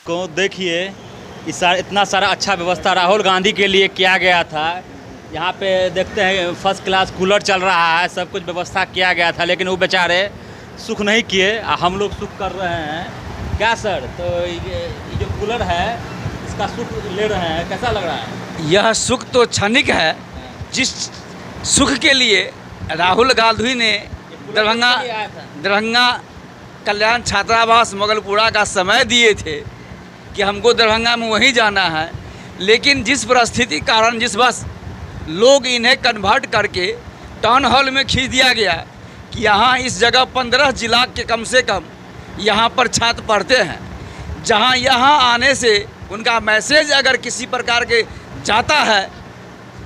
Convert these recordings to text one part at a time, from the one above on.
को देखिए, इतना सारा अच्छा व्यवस्था राहुल गांधी के लिए किया गया था। यहाँ पे देखते हैं फर्स्ट क्लास कूलर चल रहा है, सब कुछ व्यवस्था किया गया था, लेकिन वो बेचारे सुख नहीं किए, हम लोग सुख कर रहे हैं। क्या सर, तो ये जो कूलर है इसका सुख ले रहे हैं, कैसा लग रहा है? यह सुख तो क्षणिक है। जिस सुख के लिए राहुल गांधी ने दरभंगा कल्याण छात्रावास मोगलपुरा का समय दिए थे कि हमको दरभंगा में वहीं जाना है, लेकिन जिस परिस्थिति कारण जिस बस लोग इन्हें कन्वर्ट करके टाउन हॉल में खींच दिया गया कि यहाँ इस जगह 15 जिला के कम से कम यहाँ पर छात्र पढ़ते हैं, जहाँ यहाँ आने से उनका मैसेज अगर किसी प्रकार के जाता है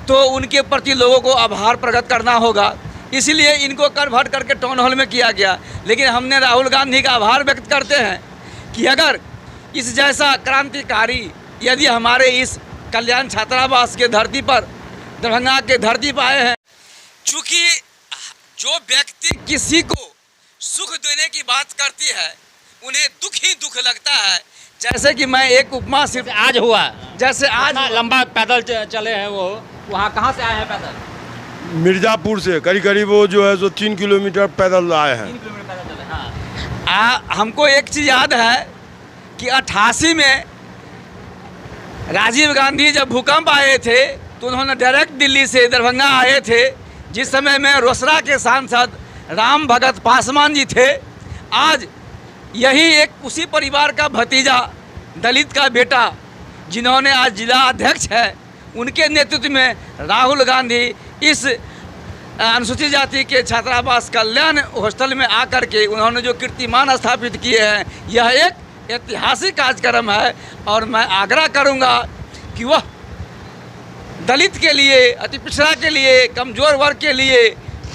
तो उनके प्रति लोगों को आभार प्रकट करना होगा, इसलिए इनको कन्वर्ट करके टाउन हॉल में किया गया। लेकिन हमने राहुल गांधी का आभार व्यक्त करते हैं कि अगर इस जैसा क्रांतिकारी यदि हमारे इस कल्याण छात्रावास के धरती पर दरभंगा के धरती पर आए हैं, चूँकि जो व्यक्ति किसी को सुख देने की बात करती है उन्हें दुख ही दुख लगता है। जैसे कि मैं एक उपमा सिर्फ आज हुआ, जैसे आज लंबा पैदल चले हैं, वो वहाँ कहाँ से आए हैं पैदल? मिर्ज़ापुर से करीब वो जो है जो 3 किलोमीटर पैदल आए हैं। 3 किलोमीटर पैदल चले। हाँ, हमको एक चीज़ याद है कि 88 में राजीव गांधी जब भूकंप आए थे तो उन्होंने डायरेक्ट दिल्ली से दरभंगा आए थे, जिस समय में रोसड़ा के सांसद राम भगत पासवान जी थे। आज यही एक उसी परिवार का भतीजा, दलित का बेटा, जिन्होंने आज जिला अध्यक्ष है, उनके नेतृत्व में राहुल गांधी इस अनुसूचित जाति के छात्रावास कल्याण हॉस्टल में आकर के उन्होंने जो कीर्तिमान स्थापित किए हैं, यह एक ऐतिहासिक कार्यक्रम है। और मैं आग्रह करूंगा कि वह दलित के लिए, अति पिछड़ा के लिए, कमज़ोर वर्ग के लिए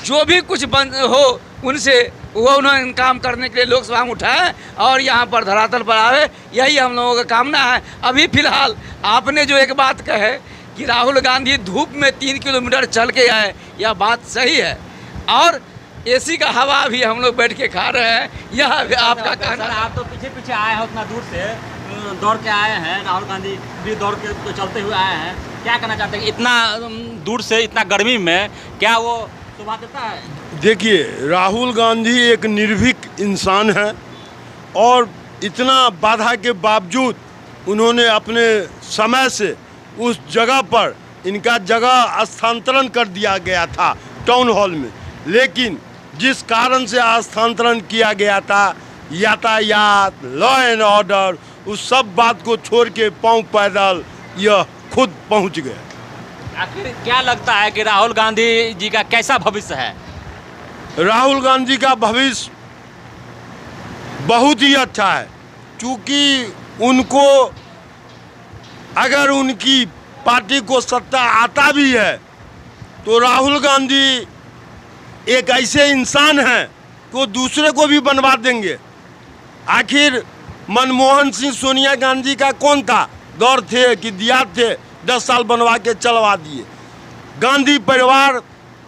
जो भी कुछ बन हो उनसे वो उन्होंने काम करने के लिए लोकसभा में उठाए और यहाँ पर धरातल पर आवे, यही हम लोगों का कामना है। अभी फ़िलहाल आपने जो एक बात कहे कि राहुल गांधी धूप में 3 किलोमीटर चल के आए, यह बात सही है। और एसी का हवा भी हम लोग बैठ के खा रहे हैं, यह आपका कहना। आप तो पीछे पीछे आए हैं, उतना दूर से दौड़ के आए हैं, राहुल गांधी भी दौड़ के तो चलते हुए आए हैं, क्या कहना चाहते हैं? इतना दूर से, इतना गर्मी में क्या वो शोभा देता है? देखिए, राहुल गांधी एक निर्भीक इंसान है और इतना बाधा के बावजूद उन्होंने अपने समय से उस जगह पर इनका जगह स्थानांतरण कर दिया गया था टाउन हॉल में, लेकिन जिस कारण से स्थानांतरण किया गया था, यातायात, लॉ एंड ऑर्डर, उस सब बात को छोड़ के पांव पैदल यह खुद पहुंच गए। आखिर क्या लगता है कि राहुल गांधी जी का कैसा भविष्य है? राहुल गांधी का भविष्य बहुत ही अच्छा है, क्योंकि उनको अगर उनकी पार्टी को सत्ता आता भी है तो राहुल गांधी एक ऐसे इंसान हैं कि वो दूसरे को भी बनवा देंगे। आखिर मनमोहन सिंह, सोनिया गांधी का कौन था दौर थे कि दिया थे, 10 साल बनवा के चलवा दिए। गांधी परिवार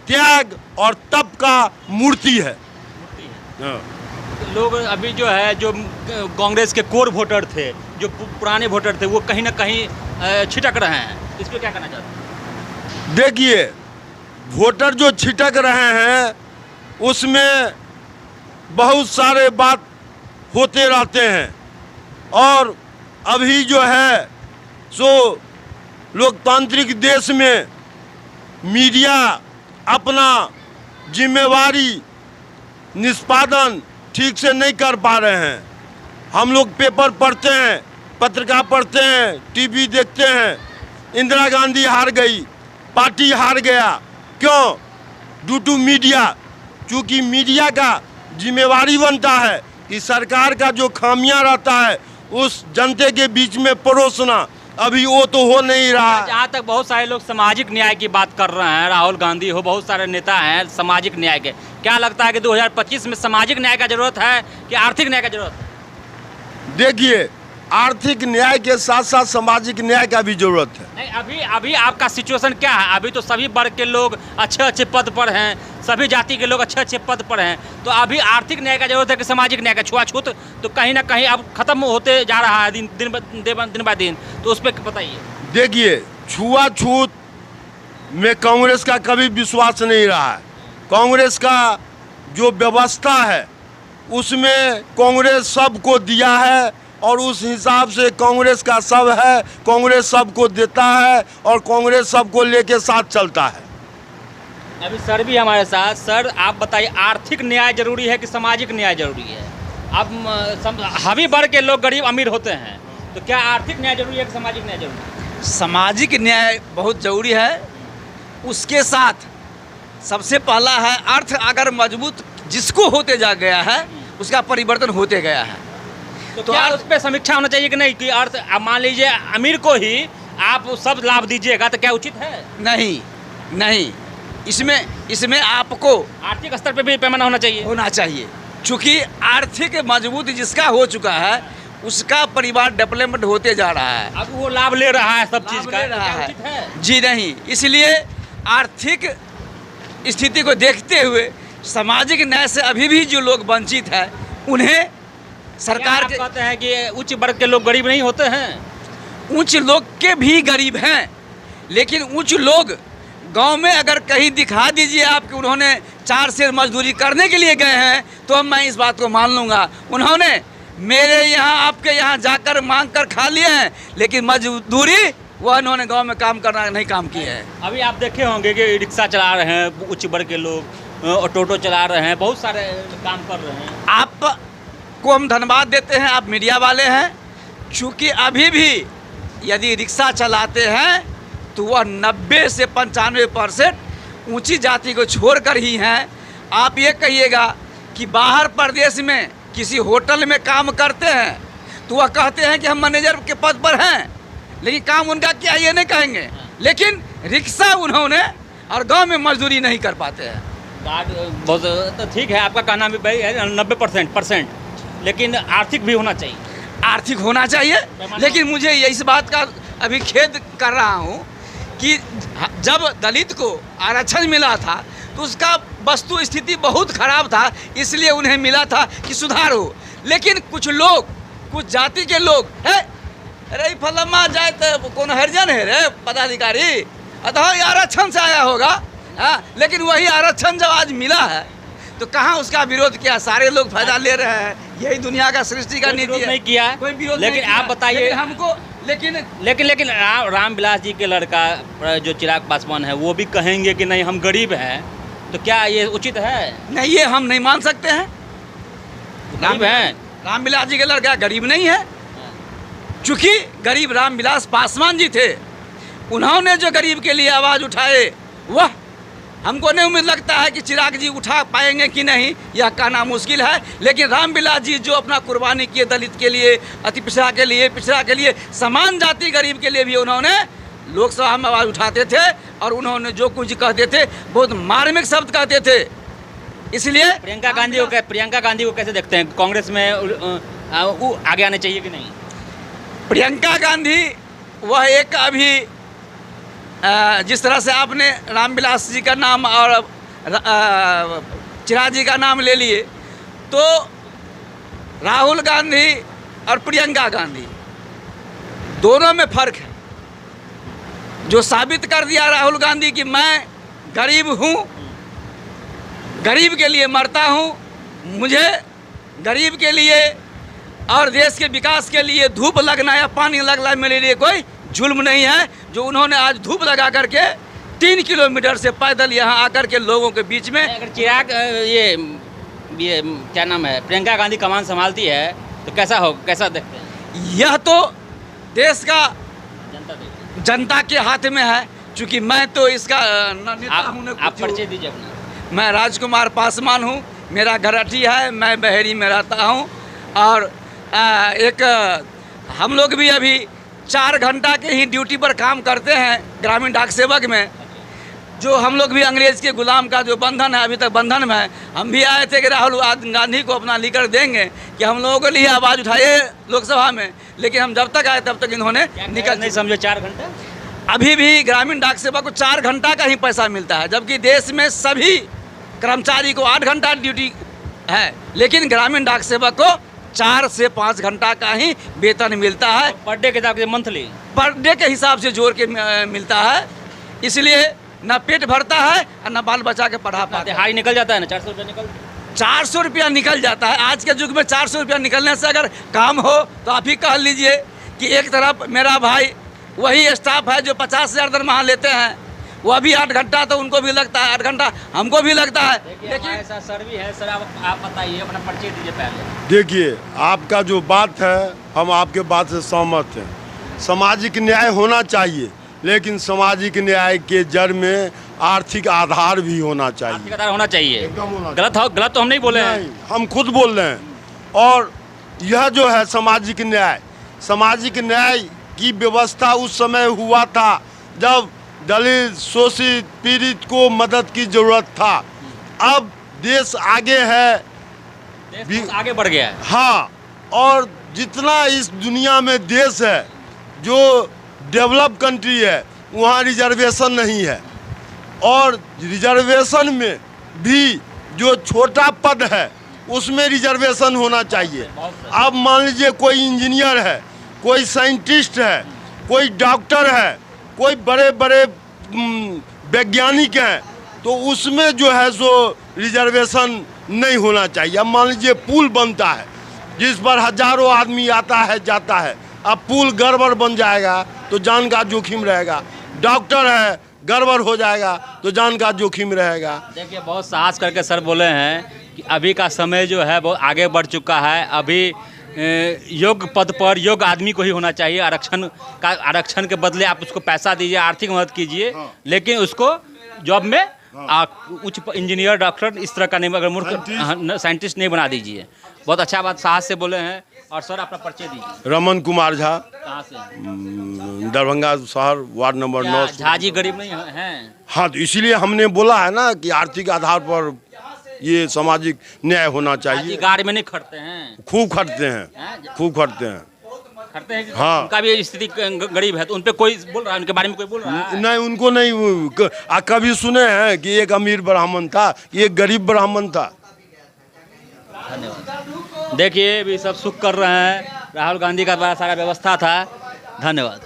त्याग और तप का मूर्ति है। हाँ। लोग अभी जो है, जो कांग्रेस के कोर वोटर थे, जो पुराने वोटर थे, वो कहीं ना कहीं छिटक रहे हैं, इस पर क्या कहना चाहते हैं? देखिए, वोटर जो छिटक रहे हैं उसमें बहुत सारे बात होते रहते हैं, और अभी जो है सो लोकतांत्रिक देश में मीडिया अपना जिम्मेवारी निष्पादन ठीक से नहीं कर पा रहे हैं। हम लोग पेपर पढ़ते हैं, पत्रिका पढ़ते हैं, टीवी देखते हैं, इंदिरा गांधी हार गई, पार्टी हार गया, क्यों? Due to media. क्योंकि मीडिया का जिम्मेवारी बनता है कि सरकार का जो खामियां रहता है उस जनता के बीच में परोसना, अभी वो तो हो नहीं रहा। जहाँ तक बहुत सारे लोग सामाजिक न्याय की बात कर रहे हैं, राहुल गांधी हो, बहुत सारे नेता हैं सामाजिक न्याय के, क्या लगता है कि 2025 में सामाजिक न्याय का जरूरत है कि आर्थिक न्याय का जरूरत है? देखिए, आर्थिक न्याय के साथ साथ सामाजिक न्याय का भी जरूरत है। नहीं, अभी आपका सिचुएशन क्या है? अभी तो सभी वर्ग के लोग अच्छे अच्छे पद पर हैं, सभी जाति के लोग अच्छे अच्छे पद पर हैं, तो अभी आर्थिक न्याय का जरूरत है कि सामाजिक न्याय का? छुआछूत तो कहीं ना कहीं अब खत्म होते जा रहा है दिन बाय दिन, तो उस पर बताइए। देखिए, छुआछूत में कांग्रेस का कभी विश्वास नहीं रहा है। कांग्रेस का जो व्यवस्था है उसमें कांग्रेस सबको दिया है और उस हिसाब से कांग्रेस का सब है, कांग्रेस सबको देता है और कांग्रेस सबको लेके साथ चलता है। अभी सर भी हमारे साथ। सर, आप बताइए, आर्थिक न्याय जरूरी है कि सामाजिक न्याय जरूरी है? अब सभी वर्ग के लोग गरीब अमीर होते हैं, तो क्या आर्थिक न्याय जरूरी है कि सामाजिक न्याय जरूरी है? सामाजिक न्याय बहुत ज़रूरी है। उसके साथ सबसे पहला है अर्थ अगर मजबूत जिसको होते जा गया है उसका परिवर्तन होते गया है। तो क्या उस पर समीक्षा होना चाहिए कि नहीं कि अर्थ, मान लीजिए अमीर को ही आप सब लाभ दीजिएगा, तो क्या उचित है? नहीं, इसमें आपको आर्थिक स्तर पे भी पैमाना होना चाहिए। चूँकि आर्थिक मजबूत जिसका हो चुका है उसका परिवार डेवलपमेंट होते जा रहा है। अब वो लाभ ले रहा है सब चीज़ का, ले रहा तो क्या उचित है? जी नहीं, इसलिए आर्थिक स्थिति को देखते हुए सामाजिक न्याय से अभी भी जो लोग वंचित हैं उन्हें सरकार के कहते हैं कि उच्च वर्ग के लोग गरीब नहीं होते हैं। उच्च लोग के भी गरीब हैं, लेकिन उच्च लोग गांव में अगर कहीं दिखा दीजिए आप कि उन्होंने 4 शेर मजदूरी करने के लिए गए हैं तो मैं इस बात को मान लूँगा। उन्होंने मेरे यहाँ आपके यहाँ जाकर मांग कर खा लिए हैं, लेकिन मजदूरी वह उन्होंने गांव में काम करना नहीं काम किया है। अभी आप देखे होंगे कि रिक्शा चला रहे हैं उच्च वर्ग के लोग, और टोटो चला रहे हैं, बहुत सारे काम कर रहे हैं। आपको हम धन्यवाद देते हैं, आप मीडिया वाले हैं। चूँकि अभी भी यदि रिक्शा चलाते हैं तो वह 90 से 95% ऊंची जाति को छोड़कर ही हैं। आप ये कहिएगा कि बाहर प्रदेश में किसी होटल में काम करते हैं तो वह कहते हैं कि हम मैनेजर के पद पर हैं, लेकिन काम उनका क्या ये नहीं कहेंगे। लेकिन रिक्शा उन्होंने और गांव में मजदूरी नहीं कर पाते हैं। बहुत तो ठीक है, आपका कहना भी भाई है 90%, लेकिन आर्थिक भी होना चाहिए। आर्थिक होना चाहिए, लेकिन मुझे इस बात का अभी खेद कर रहा हूँ कि जब दलित को आरक्षण मिला था तो उसका वस्तु स्थिति बहुत खराब था, इसलिए उन्हें मिला था कि सुधार हो। लेकिन कुछ लोग, कुछ जाति के लोग है, अरे फलम्मा जाए तो कौन हरिजन है रे पदाधिकारी, अतः आरक्षण से आया होगा। हाँ, लेकिन वही आरक्षण जब आज मिला है तो कहाँ उसका विरोध किया? सारे लोग फायदा ले रहे हैं, यही दुनिया का सृष्टि का नीति है। नहीं किया कोई विरोध लेकिन नहीं आप बताइए हमको। लेकिन रामविलास जी के लड़का जो चिराग पासवान है वो भी कहेंगे कि नहीं हम गरीब हैं, तो क्या ये उचित है? नहीं, ये हम नहीं मान सकते हैं। गरीब हैं, रामविलास जी के लड़का गरीब नहीं है। चूँकि गरीब रामविलास पासवान जी थे, उन्होंने जो गरीब के लिए आवाज़ उठाए वह हमको नहीं उम्मीद लगता है कि चिराग जी उठा पाएंगे कि नहीं, यह कहना मुश्किल है। लेकिन रामविलास जी जो अपना कुर्बानी किए दलित के लिए, अति पिछड़ा के लिए, समान जाति गरीब के लिए भी उन्होंने लोकसभा में आवाज़ उठाते थे और उन्होंने जो कुछ कहते थे बहुत मार्मिक शब्द कहते थे। इसलिए प्रियंका गांधी को कैसे देखते हैं? कांग्रेस में आगे आने चाहिए कि नहीं? प्रियंका गांधी वह एक अभी जिस तरह से आपने रामविलास जी का नाम और चिराग जी का नाम ले लिए, तो राहुल गांधी और प्रियंका गांधी दोनों में फ़र्क है। जो साबित कर दिया राहुल गांधी कि मैं गरीब हूँ, गरीब के लिए मरता हूँ, मुझे गरीब के लिए और देश के विकास के लिए धूप लगना या पानी लगना मेरे लिए कोई जुल्म नहीं है। जो उन्होंने आज धूप लगा करके 3 किलोमीटर से पैदल यहाँ आकर के लोगों के बीच में, अगर चिराग ये क्या नाम है, प्रियंका गांधी कमान संभालती है तो कैसा देखते हैं? यह तो देश का जनता के हाथ में है। चूँकि मैं तो इसका नेता हूँ। आप परिचय दीजिए अपना। मैं राजकुमार पासवान हूँ, मेरा घर अठी है, मैं बहेरी में रहता हूँ। और हम लोग भी अभी 4 घंटा के ही ड्यूटी पर काम करते हैं ग्रामीण डाक सेवक में। जो हम लोग भी अंग्रेज के गुलाम का जो बंधन है, अभी तक बंधन में है। हम भी आए थे कि राहुल गांधी को अपना लीडर देंगे कि हम लोगों के लिए आवाज़ उठाए लोकसभा में, लेकिन हम जब तक आए तब तक इन्होंने निकल नहीं समझे 4 घंटे। अभी भी ग्रामीण डाक सेवा को 4 घंटा का ही पैसा मिलता है, जबकि देश में सभी कर्मचारी को 8 घंटा ड्यूटी है, लेकिन ग्रामीण डाक सेवा को 4 से 5 घंटा का ही वेतन मिलता है। पर डे के हिसाब से मंथली, पर डे के हिसाब से जोड़ के मिलता है, इसलिए न पेट भरता है और न बाल बचा के पढ़ा पाते हैं। हाई निकल जाता है ना, 400 रुपये निकल 400 रुपया निकल जाता है। आज के युग में 400 रुपया निकलने से अगर काम हो तो आप ही कह लीजिए कि एक तरफ मेरा भाई वही स्टाफ है जो 50,000 दरमाहा लेते हैं, वह भी 8 घंटा तो उनको भी लगता है, 8 घंटा हमको भी लगता है। देखिए ऐसा सर भी है। सर आप बताइए, अपना परिचय दीजिए पहले। देखिए, आपका जो बात है हम आपके बात से सहमत हैं। सामाजिक न्याय होना चाहिए, लेकिन सामाजिक न्याय के जड़ में आर्थिक आधार भी होना चाहिए। आर्थिक आधार होना चाहिए। एकदम होना गलत तो हम नहीं बोले हैं। नहीं, हम खुद बोल रहे हैं। और यह जो है सामाजिक न्याय की व्यवस्था उस समय हुआ था जब दलित, शोषित, पीड़ित को मदद की जरूरत था। अब देश आगे है, देश आगे बढ़ गया है। हाँ, और जितना इस दुनिया में देश है जो डेवलप कंट्री है, वहाँ रिजर्वेशन नहीं है। और रिजर्वेशन में भी जो छोटा पद है उसमें रिजर्वेशन होना चाहिए। अब मान लीजिए कोई इंजीनियर है, कोई साइंटिस्ट है, कोई डॉक्टर है, कोई बड़े बड़े वैज्ञानिक हैं, तो उसमें जो है सो रिजर्वेशन नहीं होना चाहिए। अब मान लीजिए पुल बनता है जिस पर हजारों आदमी आता है जाता है, अब पुल गड़बड़ बन जाएगा तो जान का जोखिम रहेगा। डॉक्टर है, गड़बड़ हो जाएगा तो जान का जोखिम रहेगा। देखिए, बहुत साहस करके सर बोले हैं कि अभी का समय जो है बहुत आगे बढ़ चुका है। अभी योग्य पद पर योग्य आदमी को ही होना चाहिए। आरक्षण के बदले आप उसको पैसा दीजिए, आर्थिक मदद कीजिए, लेकिन उसको जॉब में उच्च इंजीनियर, डॉक्टर इस तरह का नहीं, अगर मूर्ख साइंटिस्ट नहीं बना दीजिए। बहुत अच्छा बात साहस से बोले हैं। और सर अपना परिचय दीजिए। रमन कुमार झा, कहाँ से? दरभंगा शहर, वार्ड नंबर 9। झा जी गरीब नहीं हैं? हाँ, तो इसीलिए हमने बोला है ना कि आर्थिक आधार पर ये सामाजिक न्याय होना चाहिए। गाड़ी में नहीं खटते हैं? खूब खटते हैं, खूब खटते हैं। खटते हैं? हाँ। उनका भी स्थिति गरीब है, तो उन पे कोई बोल रहा है, उनके बारे में कोई बोल रहा है? नहीं, उनको नहीं। कभी सुने हैं कि एक अमीर ब्राह्मण था, एक गरीब ब्राह्मण था? धन्यवाद। देखिए, भी सब सुख कर रहे हैं। राहुल गांधी का बड़ा सारा व्यवस्था था। धन्यवाद।